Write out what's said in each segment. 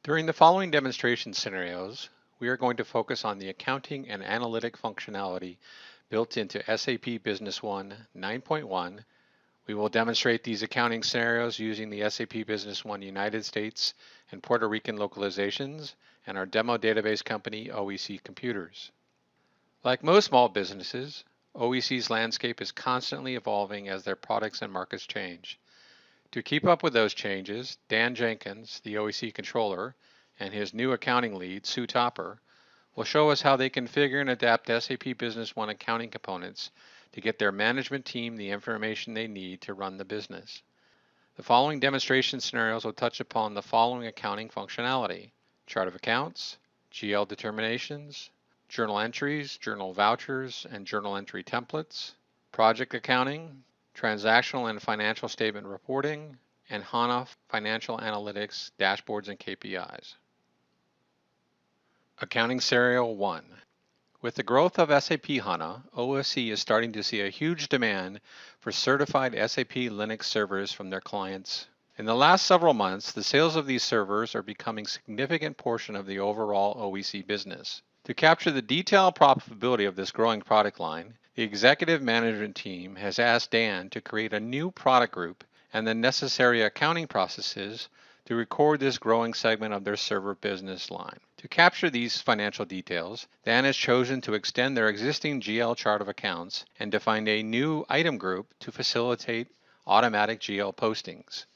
During the following demonstration scenarios, we are going to focus on the accounting and analytic functionality built into SAP Business One 9.1. We will demonstrate these accounting scenarios using the SAP Business One United States and Puerto Rican localizations and our demo database company, OEC Computers. Like most small businesses, OEC's landscape is constantly evolving as their products and markets change. To keep up with those changes, Dan Jenkins, the OEC controller, and his new accounting lead, Sue Topper, will show us how they configure and adapt SAP Business One accounting components to get their management team the information they need to run the business. The following demonstration scenarios will touch upon the following accounting functionality: chart of accounts, GL determinations, journal entries, journal vouchers, and journal entry templates, project accounting, transactional and financial statement reporting, and HANA financial analytics, dashboards, and KPIs. Accounting Scenario 1. With the growth of SAP HANA, OSC is starting to see a huge demand for certified SAP Linux servers from their clients. In the last several months, the sales of these servers are becoming a significant portion of the overall OEC business. To capture the detailed profitability of this growing product line, the executive management team has asked Dan to create a new product group and the necessary accounting processes to record this growing segment of their server business line. To capture these financial details, Dan has chosen to extend their existing GL chart of accounts and define a new item group to facilitate automatic GL postings.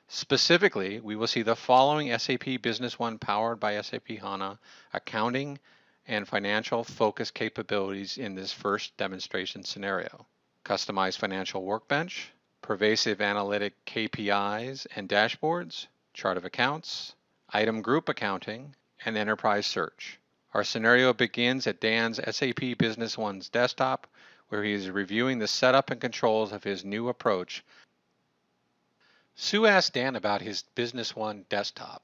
Specifically, we will see the following SAP Business One powered by SAP HANA accounting and financial focus capabilities in this first demonstration scenario: customized financial workbench, pervasive analytic KPIs and dashboards, chart of accounts, item group accounting, and enterprise search. Our scenario begins at Dan's SAP Business One's desktop, where he is reviewing the setup and controls of his new approach. Sue asked Dan about his Business One desktop.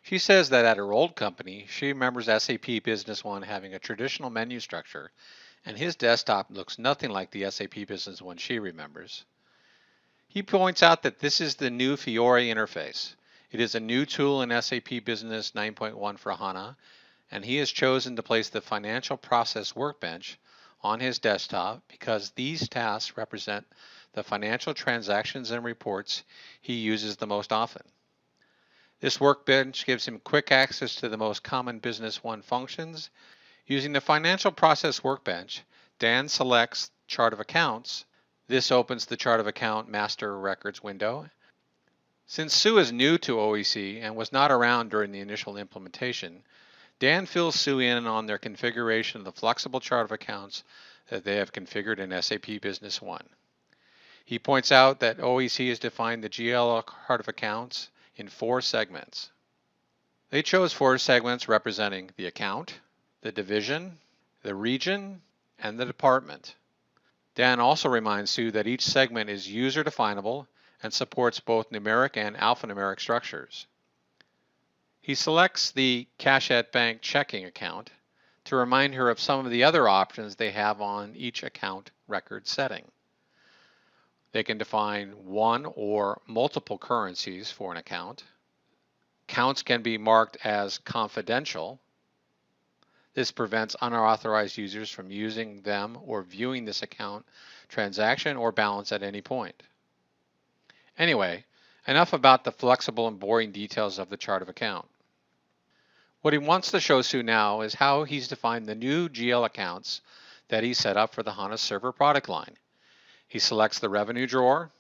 She says that at her old company, she remembers SAP Business One having a traditional menu structure, and his desktop looks nothing like the SAP Business One she remembers. He points out that this is the new Fiori interface. It is a new tool in SAP Business 9.1 for HANA, and he has chosen to place the financial process workbench on his desktop because these tasks represent the financial transactions and reports he uses the most often. This workbench gives him quick access to the most common Business One functions. Using the financial process workbench, Dan selects chart of accounts. This opens the chart of account master records window. Since Sue is new to OEC and was not around during the initial implementation, Dan fills Sue in on their configuration of the flexible chart of accounts that they have configured in SAP Business One. He points out that OEC has defined the GL chart of accounts in 4 segments. They chose 4 segments representing the account, the division, the region, and the department. Dan also reminds Sue that each segment is user definable and supports both numeric and alphanumeric structures. He selects the Cash at Bank checking account to remind her of some of the other options they have on each account record setting. They can define one or multiple currencies for an account. Accounts can be marked as confidential. This prevents unauthorized users from using them or viewing this account transaction or balance at any point. Anyway, enough about the flexible and boring details of the chart of account. What he wants to show Sue now is how he's defined the new GL accounts that he set up for the HANA server product line. He selects the revenue drawer,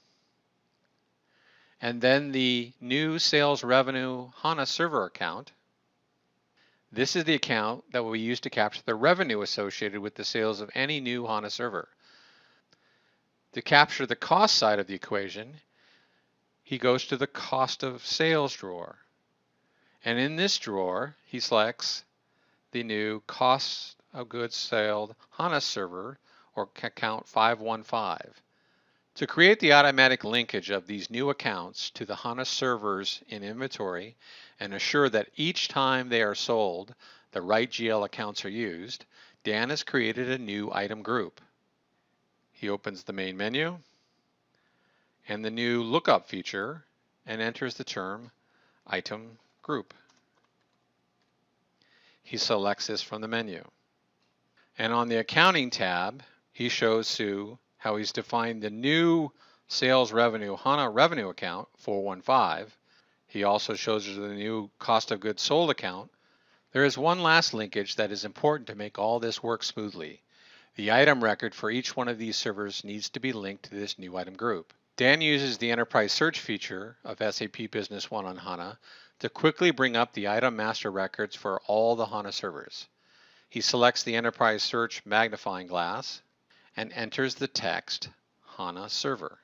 and then the new sales revenue HANA server account. This is the account that will be used to capture the revenue associated with the sales of any new HANA server. To capture the cost side of the equation, he goes to the cost of sales drawer. And in this drawer, he selects the new cost of goods sold HANA server, or account 515. To create the automatic linkage of these new accounts to the HANA servers in inventory and assure that each time they are sold, the right GL accounts are used, Dan has created a new item group. He opens the main menu and the new lookup feature and enters the term item group. He selects this from the menu. And on the Accounting tab, he shows Sue how he's defined the new Sales Revenue HANA Revenue account, 415. He also shows her the new Cost of Goods Sold account. There is one last linkage that is important to make all this work smoothly. The item record for each one of these servers needs to be linked to this new item group. Dan uses the Enterprise Search feature of SAP Business One on HANA to quickly bring up the item master records for all the HANA servers. He selects the Enterprise Search magnifying glass and enters the text HANA Server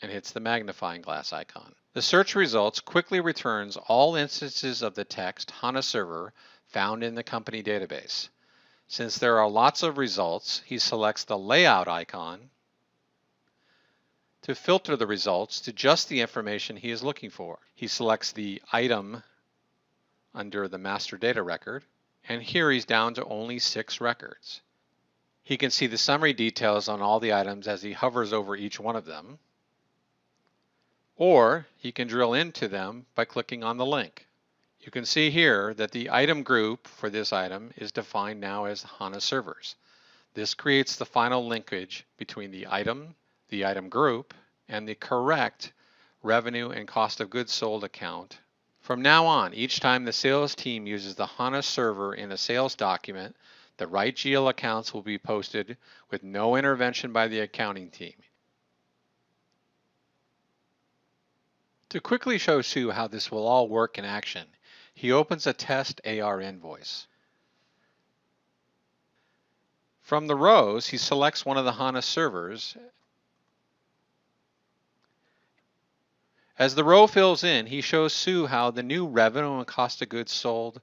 and hits the magnifying glass icon. The search results quickly returns all instances of the text HANA Server found in the company database. Since there are lots of results, he selects the layout icon to filter the results to just the information he is looking for. He selects the item under the master data record, and here he's down to only 6 records. He can see the summary details on all the items as he hovers over each one of them, or he can drill into them by clicking on the link. You can see here that the item group for this item is defined now as HANA servers. This creates the final linkage between the item group, and the correct revenue and cost of goods sold account. From now on, each time the sales team uses the HANA server in a sales document, the right GL accounts will be posted with no intervention by the accounting team. To quickly show Sue how this will all work in action, he opens a test AR invoice. From the rows, he selects one of the HANA servers. As the row fills in, he shows Sue how the new revenue and cost of goods sold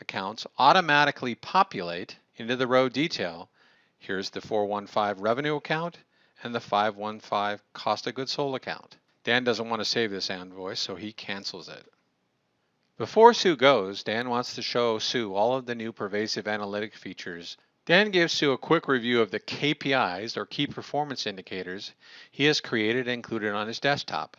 accounts automatically populate into the row detail. Here's the 415 revenue account and the 515 cost of goods sold account. Dan doesn't want to save this invoice, so he cancels it. Before Sue goes, Dan wants to show Sue all of the new pervasive analytic features. Dan gives Sue a quick review of the KPIs, or key performance indicators, he has created and included on his desktop.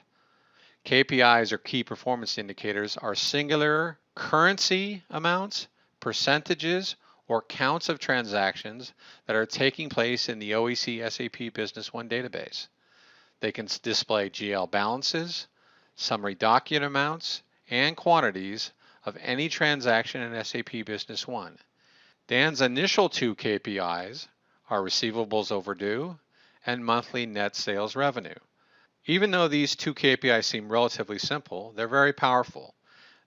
KPIs, or key performance indicators, are singular currency amounts, percentages, or counts of transactions that are taking place in the OEC SAP Business One database. They can display GL balances, summary document amounts, and quantities of any transaction in SAP Business One. Dan's initial 2 KPIs are receivables overdue and monthly net sales revenue. Even though these 2 KPIs seem relatively simple, they're very powerful.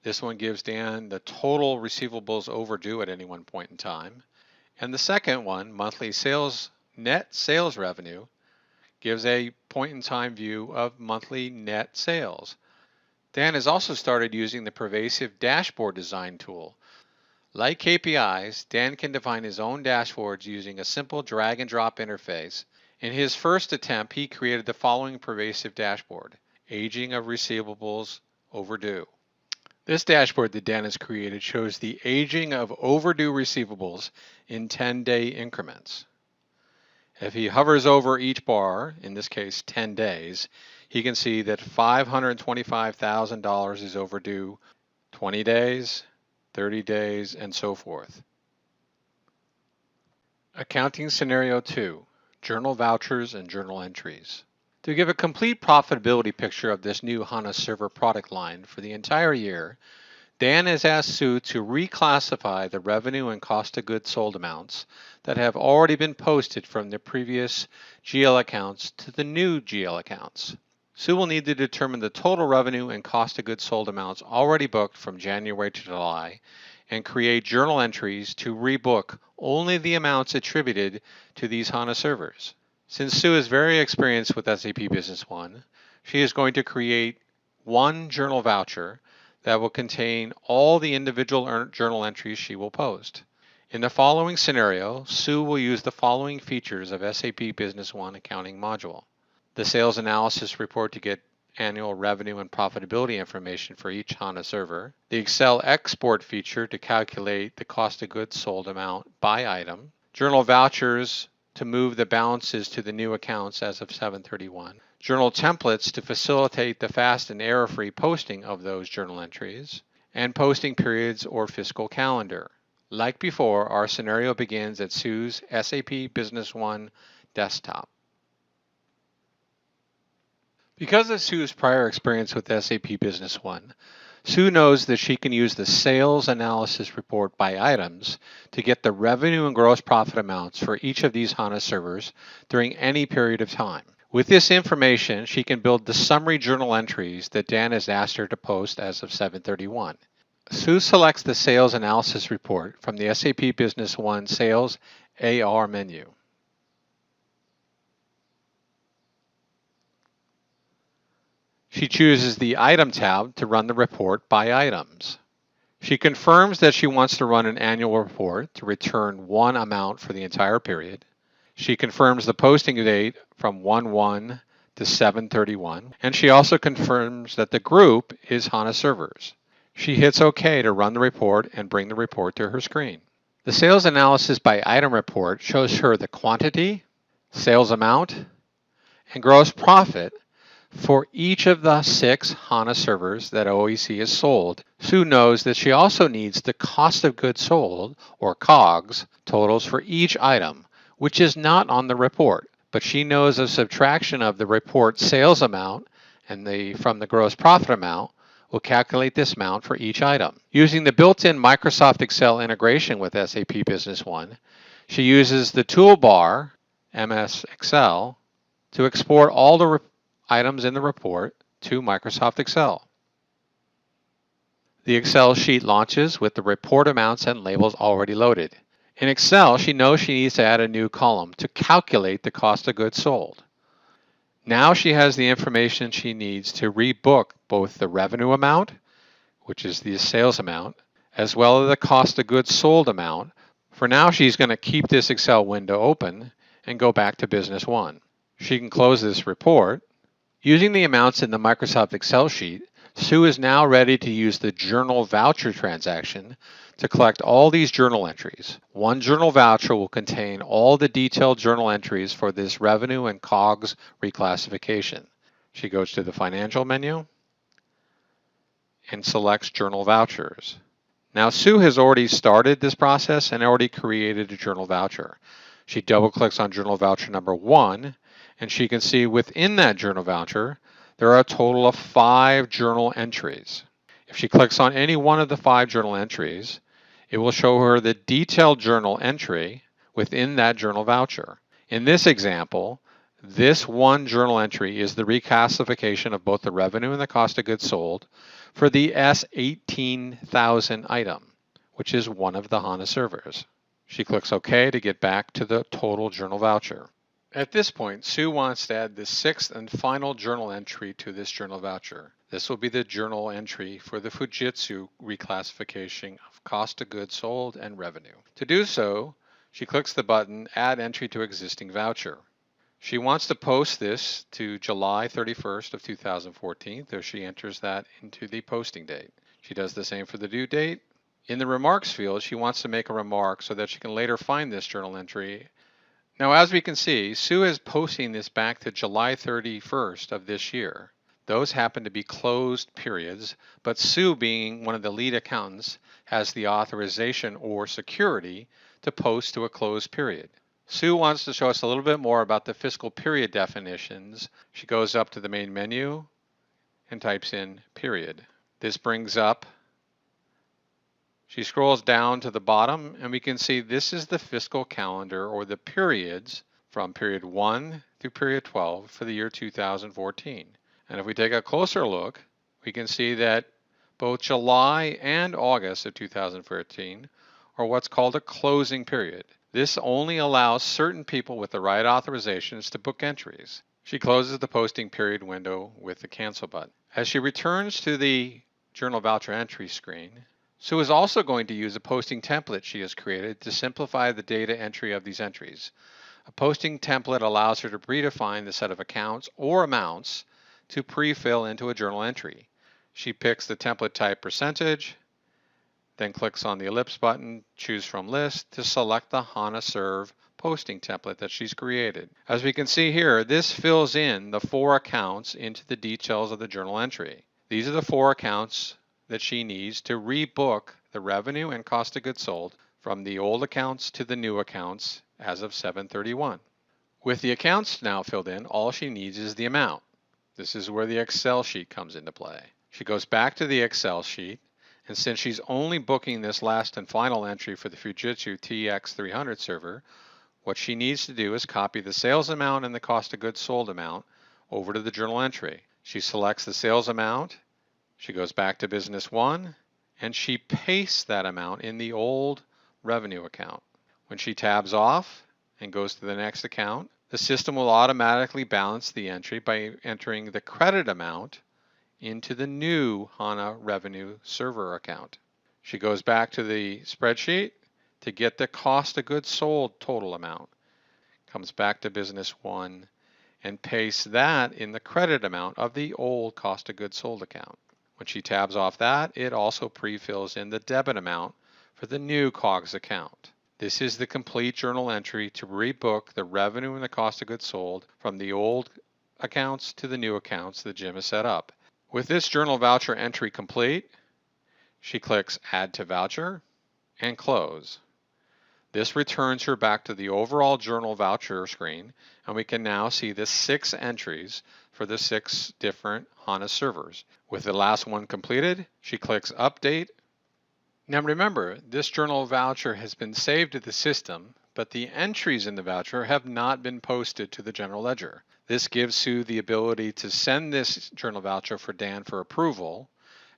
This one gives Dan the total receivables overdue at any one point in time. And the second one, monthly net sales revenue, gives a point-in-time view of monthly net sales. Dan has also started using the pervasive dashboard design tool. Like KPIs, Dan can define his own dashboards using a simple drag-and-drop interface. In his first attempt, he created the following pervasive dashboard: aging of receivables overdue. This dashboard that Dan has created shows the aging of overdue receivables in 10-day increments. If he hovers over each bar, in this case 10 days, he can see that $525,000 is overdue 20 days, 30 days, and so forth. Accounting Scenario 2, Journal Vouchers and Journal Entries. To give a complete profitability picture of this new HANA Server product line for the entire year, Dan has asked Sue to reclassify the revenue and cost of goods sold amounts that have already been posted from the previous GL accounts to the new GL accounts. Sue will need to determine the total revenue and cost of goods sold amounts already booked from January to July and create journal entries to rebook only the amounts attributed to these HANA servers. Since Sue is very experienced with SAP Business One, she is going to create one journal voucher that will contain all the individual journal entries she will post. In the following scenario, Sue will use the following features of SAP Business One accounting module: the sales analysis report to get annual revenue and profitability information for each HANA server, the Excel export feature to calculate the cost of goods sold amount by item, journal vouchers to move the balances to the new accounts as of 7/31, journal templates to facilitate the fast and error-free posting of those journal entries, and posting periods or fiscal calendar. Like before, our scenario begins at Sue's SAP Business One desktop. Because of Sue's prior experience with SAP Business One, Sue knows that she can use the sales analysis report by items to get the revenue and gross profit amounts for each of these HANA servers during any period of time. With this information, she can build the summary journal entries that Dan has asked her to post as of 7/31. Sue selects the sales analysis report from the SAP Business One Sales AR menu. She chooses the Item tab to run the report by items. She confirms that she wants to run an annual report to return one amount for the entire period. She confirms the posting date from 1/1 to 7/31, and she also confirms that the group is HANA servers. She hits OK to run the report and bring the report to her screen. The sales analysis by item report shows her the quantity, sales amount, and gross profit for each of the 6 HANA servers that OEC has sold. Sue knows that she also needs the cost of goods sold, or COGS, totals for each item, which is not on the report, but she knows a subtraction of the report sales amount and from the gross profit amount will calculate this amount for each item. Using the built-in Microsoft Excel integration with SAP Business One, she uses the toolbar, MS Excel, to export all the items in the report to Microsoft Excel. The Excel sheet launches with the report amounts and labels already loaded. In Excel, she knows she needs to add a new column to calculate the cost of goods sold. Now she has the information she needs to rebook both the revenue amount, which is the sales amount, as well as the cost of goods sold amount. For now, she's going to keep this Excel window open and go back to Business One. She can close this report. Using the amounts in the Microsoft Excel sheet, Sue is now ready to use the journal voucher transaction to collect all these journal entries. One journal voucher will contain all the detailed journal entries for this revenue and COGS reclassification. She goes to the Financial menu and selects Journal Vouchers. Now Sue has already started this process and already created a journal voucher. She double-clicks on journal voucher number 1, and she can see within that journal voucher, there are a total of 5 journal entries. If she clicks on any one of the 5 journal entries, it will show her the detailed journal entry within that journal voucher. In this example, this one journal entry is the reclassification of both the revenue and the cost of goods sold for the S18,000 item, which is one of the HANA servers. She clicks OK to get back to the total journal voucher. At this point, Sue wants to add the 6th and final journal entry to this journal voucher. This will be the journal entry for the Fujitsu reclassification of cost of goods sold and revenue. To do so, she clicks the button Add Entry to Existing Voucher. She wants to post this to July 31st of 2014, so she enters that into the posting date. She does the same for the due date. In the remarks field, she wants to make a remark so that she can later find this journal entry. Now, as we can see, Sue is posting this back to July 31st of this year. Those happen to be closed periods, but Sue, being one of the lead accountants, has the authorization or security to post to a closed period. Sue wants to show us a little bit more about the fiscal period definitions. She goes up to the main menu and types in period. This brings up. She scrolls down to the bottom, and we can see this is the fiscal calendar, or the periods, from period 1 through period 12 for the year 2014. And if we take a closer look, we can see that both July and August of 2014 are what's called a closing period. This only allows certain people with the right authorizations to book entries. She closes the posting period window with the cancel button. As she returns to the journal voucher entry screen, Sue is also going to use a posting template she has created to simplify the data entry of these entries. A posting template allows her to predefine the set of accounts or amounts to pre-fill into a journal entry. She picks the template type percentage, then clicks on the ellipse button, choose from list to select the HANA Serve posting template that she's created. As we can see here, this fills in the 4 accounts into the details of the journal entry. These are the 4 accounts that she needs to rebook the revenue and cost of goods sold from the old accounts to the new accounts as of 7/31. With the accounts now filled in, all she needs is the amount. This is where the Excel sheet comes into play. She goes back to the Excel sheet, and since she's only booking this last and final entry for the Fujitsu TX300 server, what she needs to do is copy the sales amount and the cost of goods sold amount over to the journal entry. She selects the sales amount, she goes back to Business One, and she pastes that amount in the old revenue account. When she tabs off and goes to the next account, the system will automatically balance the entry by entering the credit amount into the new HANA Revenue Server account. She goes back to the spreadsheet to get the cost of goods sold total amount, comes back to Business One, and pastes that in the credit amount of the old cost of goods sold account. When she tabs off that, it also pre-fills in the debit amount for the new COGS account. This is the complete journal entry to rebook the revenue and the cost of goods sold from the old accounts to the new accounts that Jim has set up. With this journal voucher entry complete, she clicks Add to Voucher and Close. This returns her back to the overall journal voucher screen, and we can now see the 6 entries for the 6 different HANA servers. With the last one completed, she clicks Update. Now remember, this journal voucher has been saved to the system, but the entries in the voucher have not been posted to the general ledger. This gives Sue the ability to send this journal voucher for Dan for approval,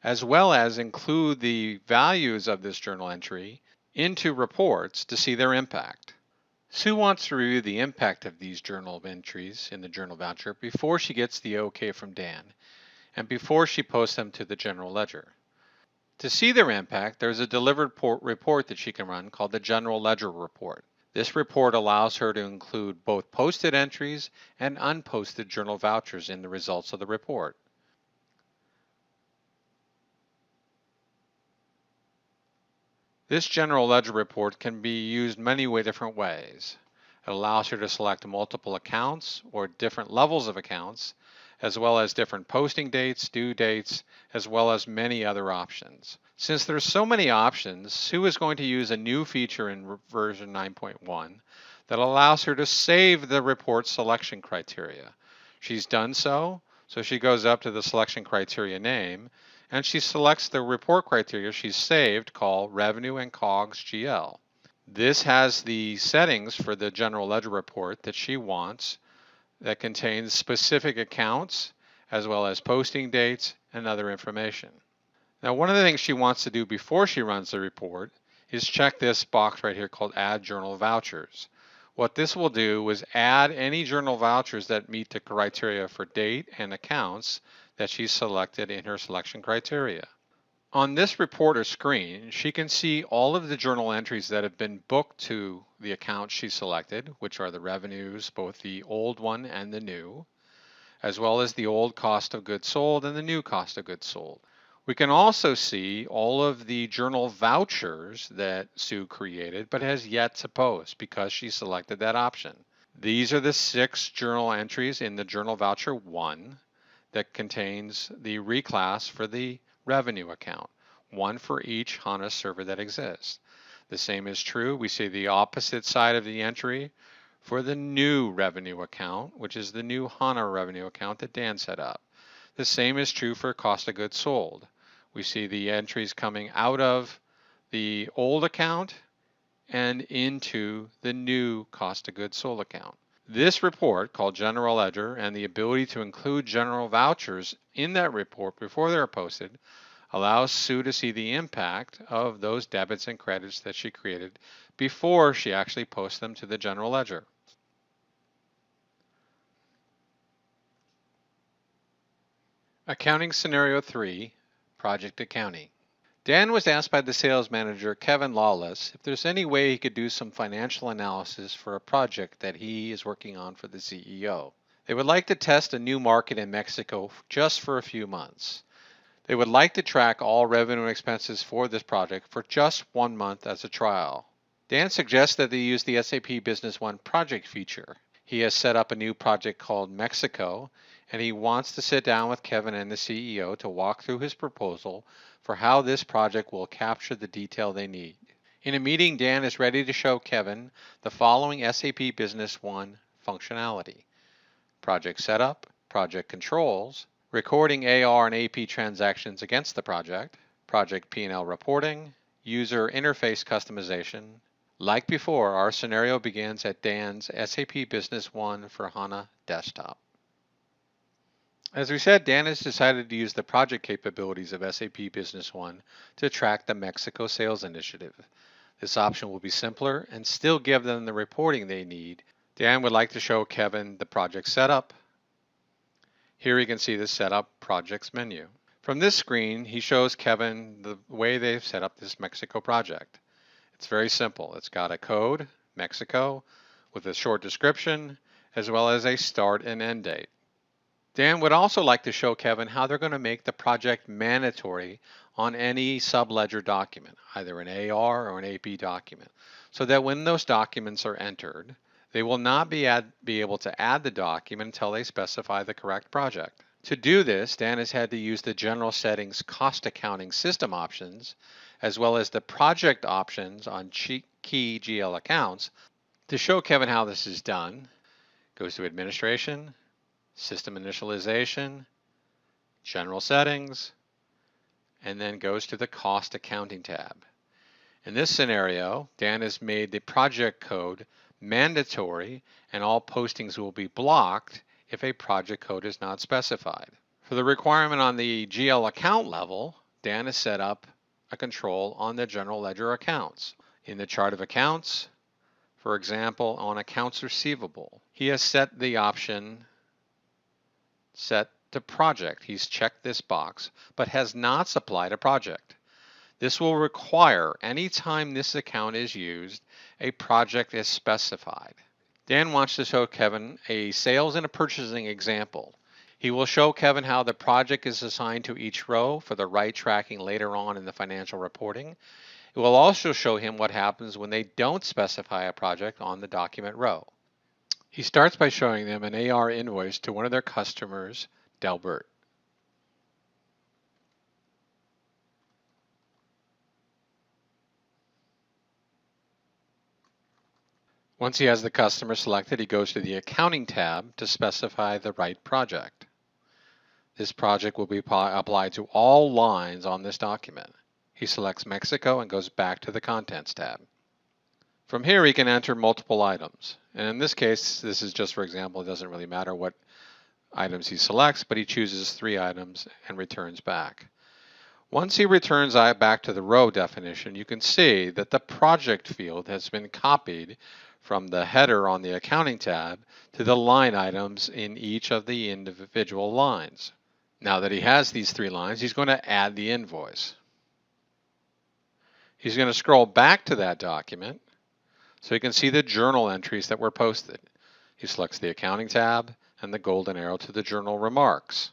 as well as include the values of this journal entry into reports to see their impact. Sue wants to review the impact of these journal entries in the journal voucher before she gets the OK from Dan, and before she posts them to the general ledger. To see their impact, there's a delivered report that she can run called the General Ledger Report. This report allows her to include both posted entries and unposted journal vouchers in the results of the report. This General Ledger Report can be used many different ways. It allows her to select multiple accounts or different levels of accounts, as well as different posting dates, due dates, as well as many other options. Since there's so many options, Sue is going to use a new feature in version 9.1 that allows her to save the report selection criteria. She's done so she goes up to the selection criteria name, and she selects the report criteria she's saved called Revenue and COGS GL. This has the settings for the General Ledger Report that she wants that contains specific accounts as well as posting dates and other information. Now, one of the things she wants to do before she runs the report is check this box right here called Add Journal Vouchers. What this will do is add any journal vouchers that meet the criteria for date and accounts that she's selected in her selection criteria. On this reporter screen, she can see all of the journal entries that have been booked to the account she selected, which are the revenues, both the old one and the new, as well as the old cost of goods sold and the new cost of goods sold. We can also see all of the journal vouchers that Sue created but has yet to post because she selected that option. These are the 6 journal entries in the Journal Voucher 1 that contains the reclass for the revenue account, one for each HANA server that exists. The same is true. We see the opposite side of the entry for the new revenue account, which is the new HANA revenue account that Dan set up. The same is true for cost of goods sold. We see the entries coming out of the old account and into the new cost of goods sold account. This report, called General Ledger, and the ability to include general vouchers in that report before they're posted, allows Sue to see the impact of those debits and credits that she created before she actually posts them to the general ledger. Accounting Scenario 3, Project Accounting. Dan was asked by the sales manager, Kevin Lawless, if there's any way he could do some financial analysis for a project that he is working on for the CEO. They would like to test a new market in Mexico just for a few months. They would like to track all revenue and expenses for this project for just 1 month as a trial. Dan suggests that they use the SAP Business One project feature. He has set up a new project called Mexico, and he wants to sit down with Kevin and the CEO to walk through his proposal for how this project will capture the detail they need. In a meeting, Dan is ready to show Kevin the following SAP Business One functionality: project setup, project controls, recording AR and AP transactions against the project P&L reporting, user interface customization. Like before, our scenario begins at Dan's SAP Business One for HANA desktop. As we said, Dan has decided to use the project capabilities of SAP Business One to track the Mexico sales initiative. This option will be simpler and still give them the reporting they need. Dan would like to show Kevin the project setup. Here you can see the setup projects menu. From this screen, he shows Kevin the way they've set up this Mexico project. It's very simple. It's got a code, Mexico, with a short description, as well as a start and end date. Dan would also like to show Kevin how they're going to make the project mandatory on any subledger document, either an AR or an AP document, so that when those documents are entered, they will not be able to add the document until they specify the correct project. To do this, Dan has had to use the general settings cost accounting system options, as well as the project options on key GL accounts. To show Kevin how this is done, goes to Administration, System Initialization, General Settings, and then goes to the Cost Accounting tab. In this scenario, Dan has made the project code mandatory, and all postings will be blocked if a project code is not specified. For the requirement on the GL account level, Dan has set up a control on the general ledger accounts. In the chart of accounts, for example, on accounts receivable, he has set the option set to project. He's checked this box, but has not supplied a project. This will require, anytime this account is used, a project is specified. Dan wants to show Kevin a sales and a purchasing example. He will show Kevin how the project is assigned to each row for the right tracking later on in the financial reporting. It will also show him what happens when they don't specify a project on the document row. He starts by showing them an AR invoice to one of their customers, Delbert. Once he has the customer selected, he goes to the Accounting tab to specify the right project. This project will be applied to all lines on this document. He selects Mexico and goes back to the Contents tab. From here, he can enter multiple items. And in this case, this is just for example, it doesn't really matter what items he selects, but he chooses 3 items and returns back. Once he returns back to the row definition, you can see that the project field has been copied from the header on the Accounting tab to the line items in each of the individual lines. Now that he has these 3 lines, he's going to add the invoice. He's going to scroll back to that document so you can see the journal entries that were posted. He selects the Accounting tab and the golden arrow to the journal remarks.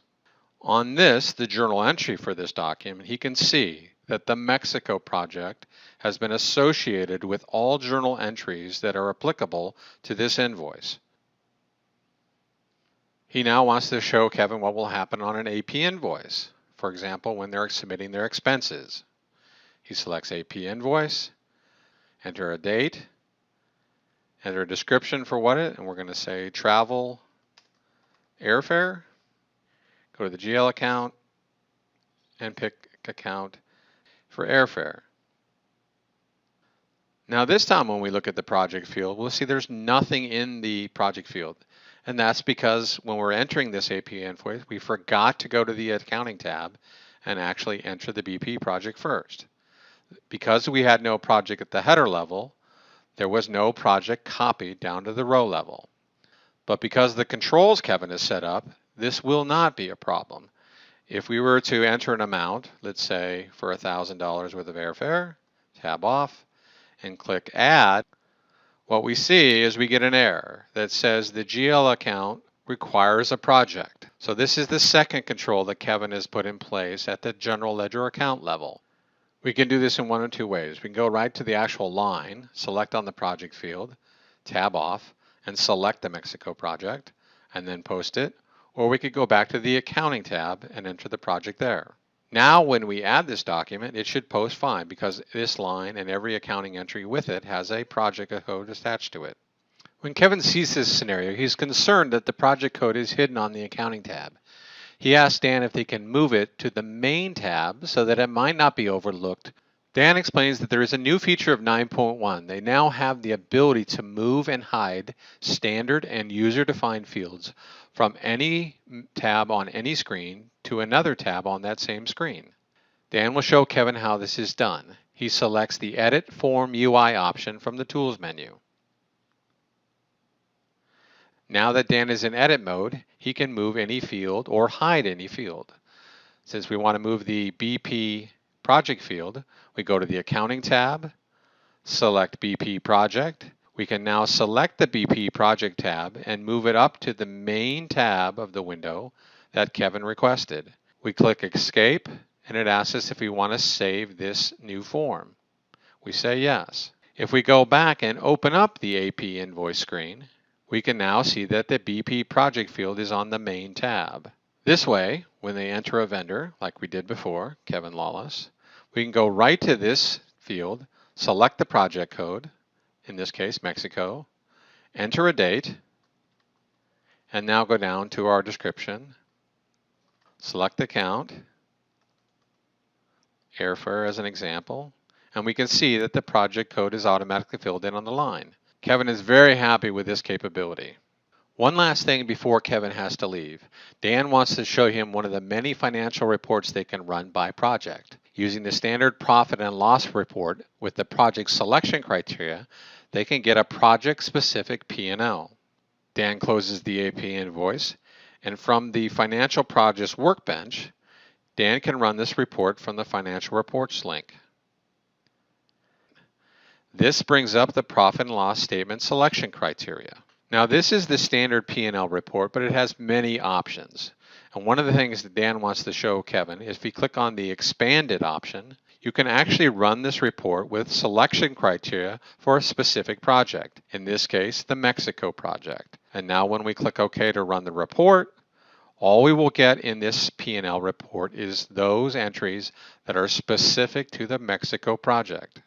On this, the journal entry for this document, he can see that the Mexico project has been associated with all journal entries that are applicable to this invoice. He now wants to show Kevin what will happen on an AP invoice, for example, when they're submitting their expenses. He selects AP invoice, enter a date, enter a description for and we're going to say travel airfare. Go to the GL account and pick account for airfare. Now this time when we look at the project field, we'll see there's nothing in the project field. And that's because when we're entering this AP invoice, we forgot to go to the Accounting tab and actually enter the BP project first. Because we had no project at the header level, there was no project copied down to the row level. But because the controls Kevin has set up, this will not be a problem. If we were to enter an amount, let's say for $1,000 worth of airfare, tab off, and click Add, what we see is we get an error that says the GL account requires a project. So this is the second control that Kevin has put in place at the general ledger account level. We can do this in one of 2 ways. We can go right to the actual line, select on the project field, tab off, and select the Mexico project, and then post it. or we could go back to the Accounting tab and enter the project there. Now when we add this document, it should post fine because this line and every accounting entry with it has a project code attached to it. When Kevin sees this scenario, he's concerned that the project code is hidden on the Accounting tab. He asks Dan if they can move it to the Main tab so that it might not be overlooked. Dan explains that there is a new feature of 9.1. They now have the ability to move and hide standard and user-defined fields from any tab on any screen to another tab on that same screen. Dan will show Kevin how this is done. He selects the Edit Form UI option from the Tools menu. Now that Dan is in edit mode, he can move any field or hide any field. Since we want to move the BP project field, we go to the Accounting tab, select BP Project. We can now select the BP Project tab and move it up to the main tab of the window that Kevin requested. We click Escape, and it asks us if we want to save this new form. We say yes. If we go back and open up the AP invoice screen, we can now see that the BP project field is on the main tab. This way, when they enter a vendor, like we did before, Kevin Lawless, we can go right to this field, select the project code, in this case Mexico, enter a date, and now go down to our description, select account, airfare as an example, and we can see that the project code is automatically filled in on the line. Kevin is very happy with this capability. One last thing before Kevin has to leave. Dan wants to show him one of the many financial reports they can run by project. Using the standard profit and loss report with the project selection criteria, they can get a project-specific P&L. Dan closes the AP invoice, and from the Financial Projects Workbench, Dan can run this report from the Financial Reports link. This brings up the profit and loss statement selection criteria. Now this is the standard P&L report, but it has many options. And one of the things that Dan wants to show Kevin is if you click on the expanded option, you can actually run this report with selection criteria for a specific project. In this case, the Mexico project. And now when we click OK to run the report, all we will get in this P&L report is those entries that are specific to the Mexico project.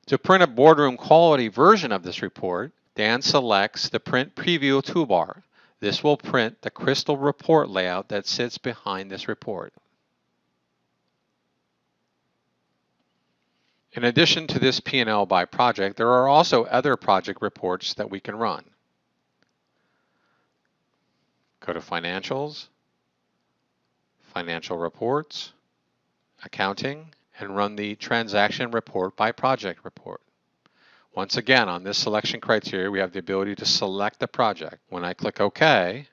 To print a boardroom quality version of this report, Dan selects the Print Preview toolbar. This will print the crystal report layout that sits behind this report. In addition to this P&L by project, there are also other project reports that we can run. Go to Financials, Financial Reports, Accounting, and run the Transaction Report by Project report. Once again, on this selection criteria, we have the ability to select the project. When I click OK,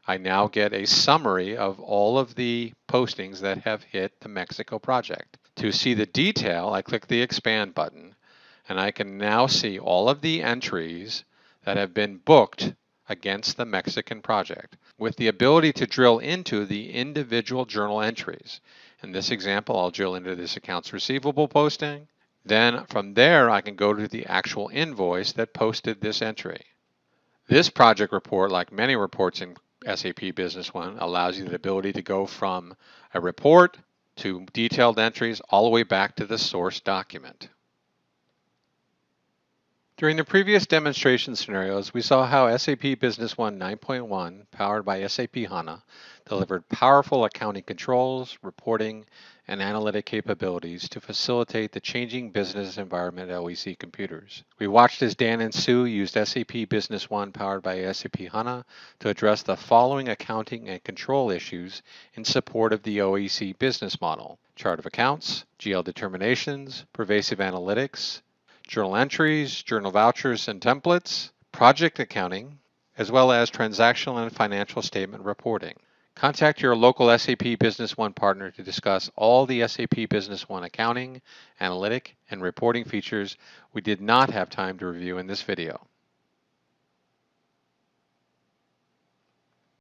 I now get a summary of all of the postings that have hit the Mexico project. To see the detail, I click the Expand button, and I can now see all of the entries that have been booked against the Mexican project, with the ability to drill into the individual journal entries. In this example, I'll drill into this accounts receivable posting. Then from there, I can go to the actual invoice that posted this entry. This project report, like many reports in SAP Business One, allows you the ability to go from a report to detailed entries all the way back to the source document. During the previous demonstration scenarios, we saw how SAP Business One 9.1, powered by SAP HANA, delivered powerful accounting controls, reporting, and analytic capabilities to facilitate the changing business environment at OEC computers. We watched as Dan and Sue used SAP Business One powered by SAP HANA to address the following accounting and control issues in support of the OEC business model: chart of accounts, GL determinations, pervasive analytics, journal entries, journal vouchers and templates, project accounting, as well as transactional and financial statement reporting. Contact your local SAP Business One partner to discuss all the SAP Business One accounting, analytic, and reporting features we did not have time to review in this video.